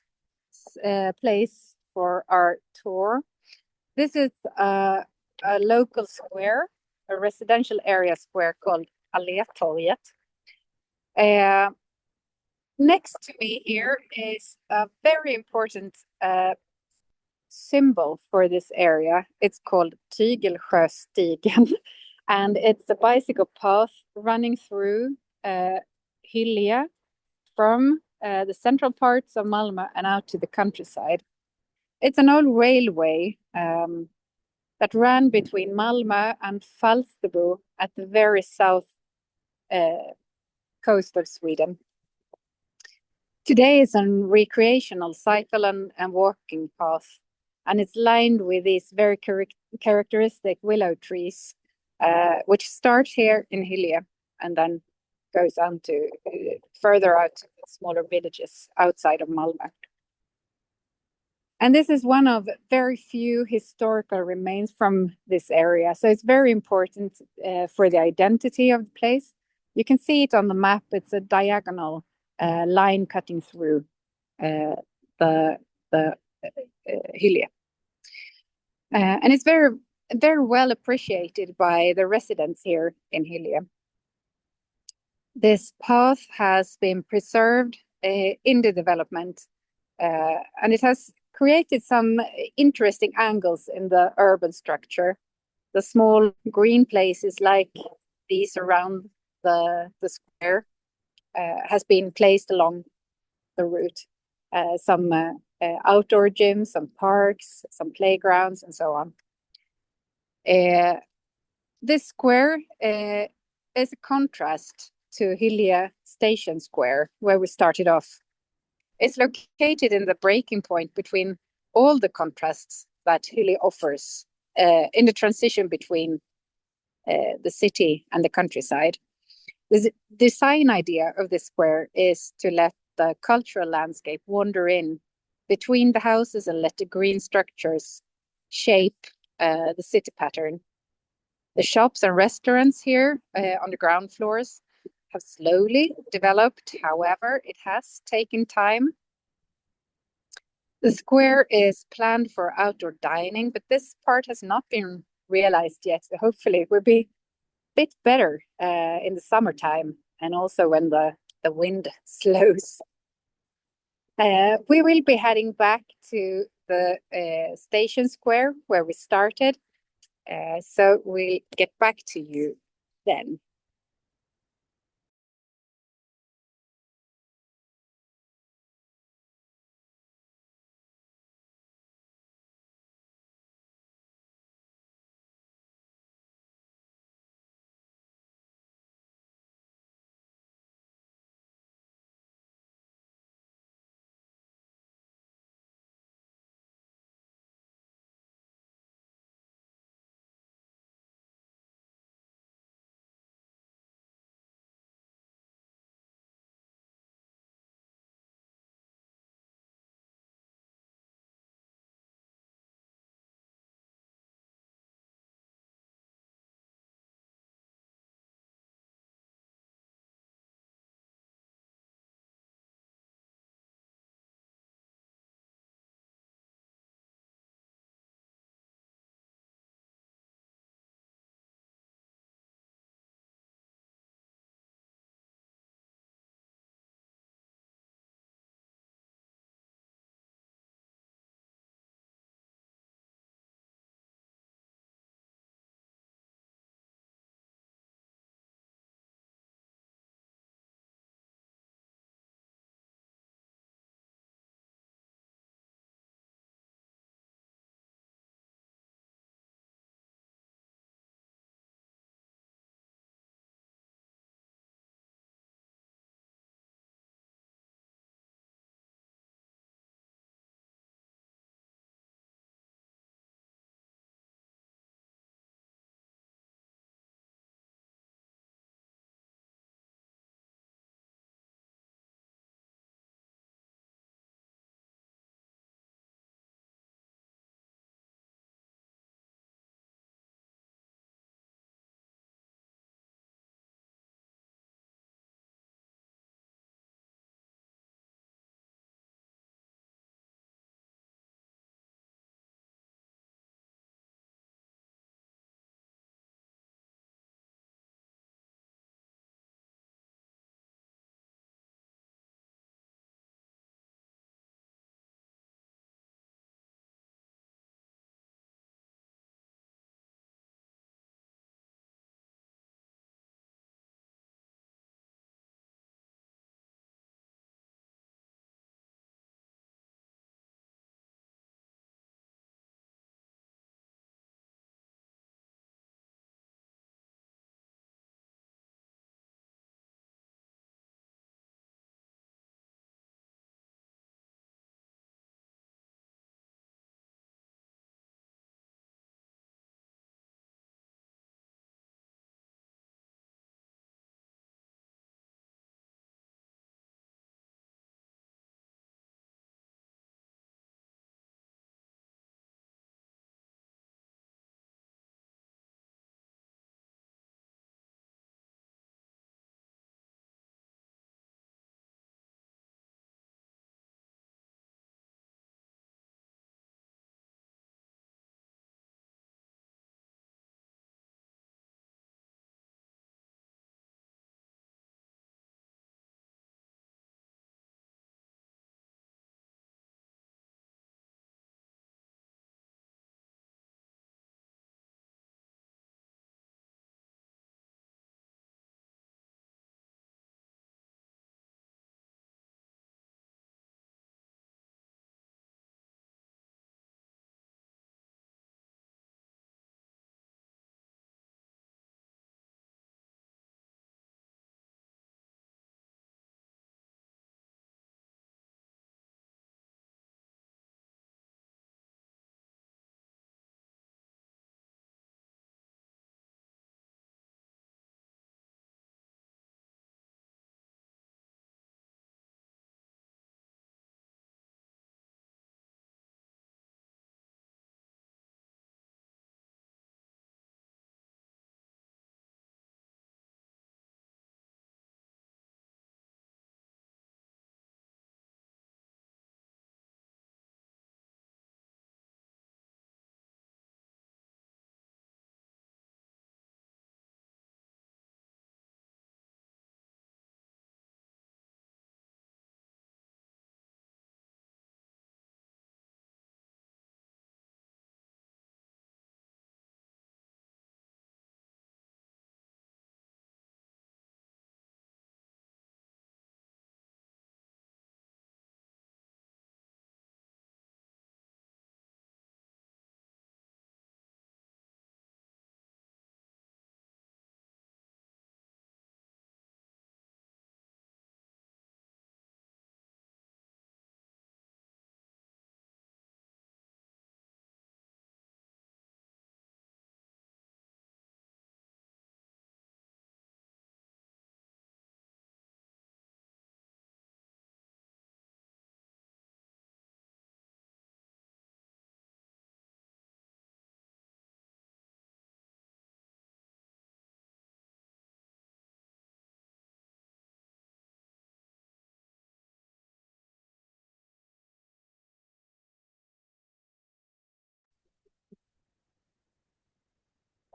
place for our tour. This is a local square, a residential area square called Allétorget. Next to me here is a very important symbol for this area. It's called Tygelsjöstigen, and it's a bicycle path running through Hyllie from the central parts of Malmö and out to the countryside. It's an old railway that ran between Malmö and Falsterbo at the very south coast of Sweden. Today it's a recreational cycle and walking path, and it's lined with these very characteristic willow trees, which start here in Hyllie and then goes on to further out to the smaller villages outside of Malmö. And this is one of very few historical remains from this area. So it's very important for the identity of the place. You can see it on the map. It's a diagonal line cutting through the Hyllie. And it's very, very well appreciated by the residents here in Hyllie. This path has been preserved in the development, and it has created some interesting angles in the urban structure. The small green places like these around the square has been placed along the route. Some outdoor gyms, some parks, some playgrounds, and so on. This square is a contrast to Hyllie Station Square, where we started off. It's located in the breaking point between all the contrasts that Hyllie offers in the transition between the city and the countryside. The design idea of this square is to let the cultural landscape wander in between the houses and let the green structures shape the city pattern. The shops and restaurants here on the ground floors have slowly developed. However, it has taken time. The square is planned for outdoor dining, but this part has not been realized yet. So hopefully it will be a bit better in the summertime and also when the wind slows. We will be heading back to the station square where we started. So we'll get back to you then.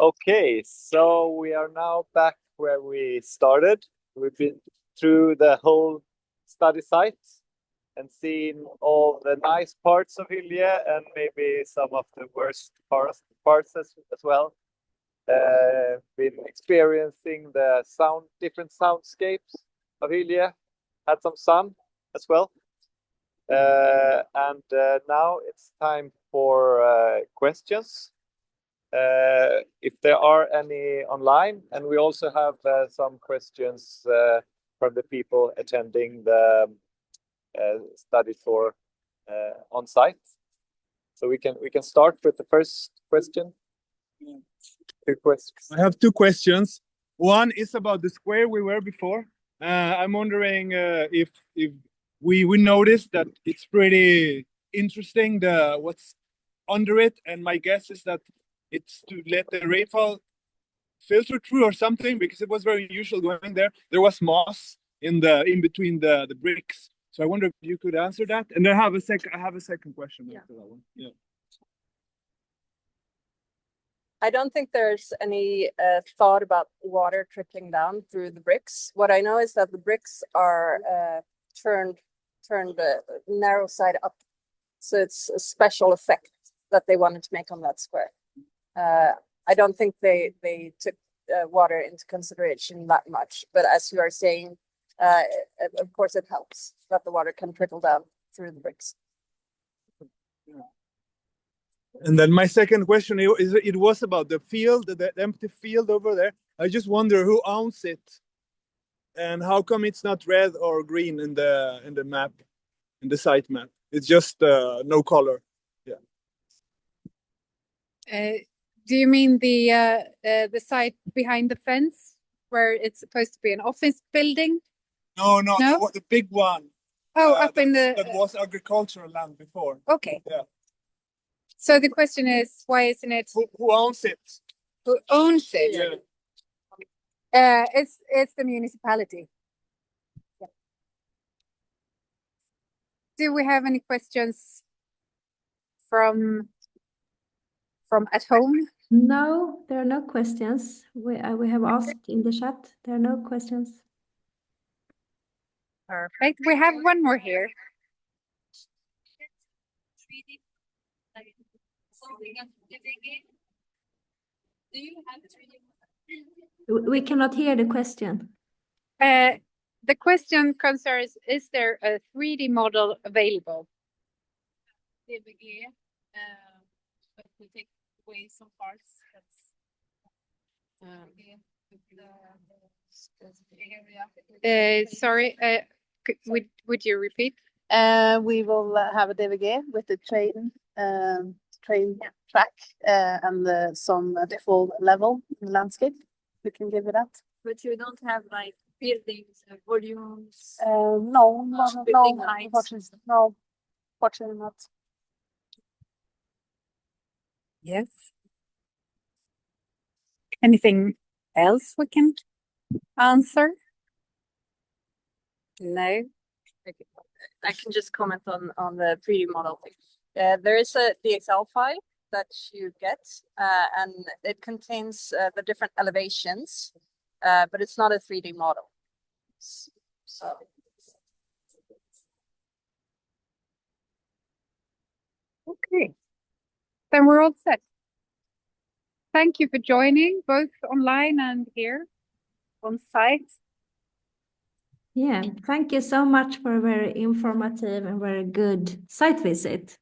Okay, so we are now back where we started. We've been through the whole study site and seen all the nice parts of Hyllie and maybe some of the worst parts as well. Been experiencing the different soundscapes of Hyllie, had some sun as well. And now it's time for questions. If there are any online, and we also have some questions from the people attending the study tour on site. So we can start with the first question. Two questions. I have two questions. One is about the square we were before. I'm wondering if we noticed that it's pretty interesting what's under it, and my guess is that it's to let the rainfall filter through or something, because it was very unusual going there. There was moss in between the bricks. So I wonder if you could answer that. And I have a second question after that one. Yeah. I don't think there's any thought about water trickling down through the bricks. What I know is that the bricks are turned narrow side up. So it's a special effect that they wanted to make on that square. I don't think they took water into consideration that much. But as you are saying, of course it helps that the water can trickle down through the bricks. And then my second question it was about the field, the empty field over there. I just wonder who owns it, and how come it's not red or green in the map, in the site map? It's just no color. Yeah. Do you mean the site behind the fence where it's supposed to be an office building? No, No? the big one. Oh, up in the. That was agricultural land before. Okay. Yeah. So the question is, why isn't it? Who owns it? Who owns it? Yeah. It's the municipality. Yeah. Do we have any questions from at home? No, there are no questions. We have asked in the chat. There are no questions. Perfect. We have one more here. We cannot hear the question. The question concerns, is there a 3D model available? DBG, but we take away some parts. Sorry, would you repeat? We will have a DVG with the train track and some default level in the landscape. We can give it that. But you don't have like buildings, volumes. No, building heights. Fortunately not. Yes. Anything else we can answer? No. I can just comment on the 3D model. There is a DXL file that you get, and it contains the different elevations, but it's not a 3D model. So. Okay. Then we're all set. Thank you for joining, both online and here on site. Yeah, thank you so much for a very informative and very good site visit.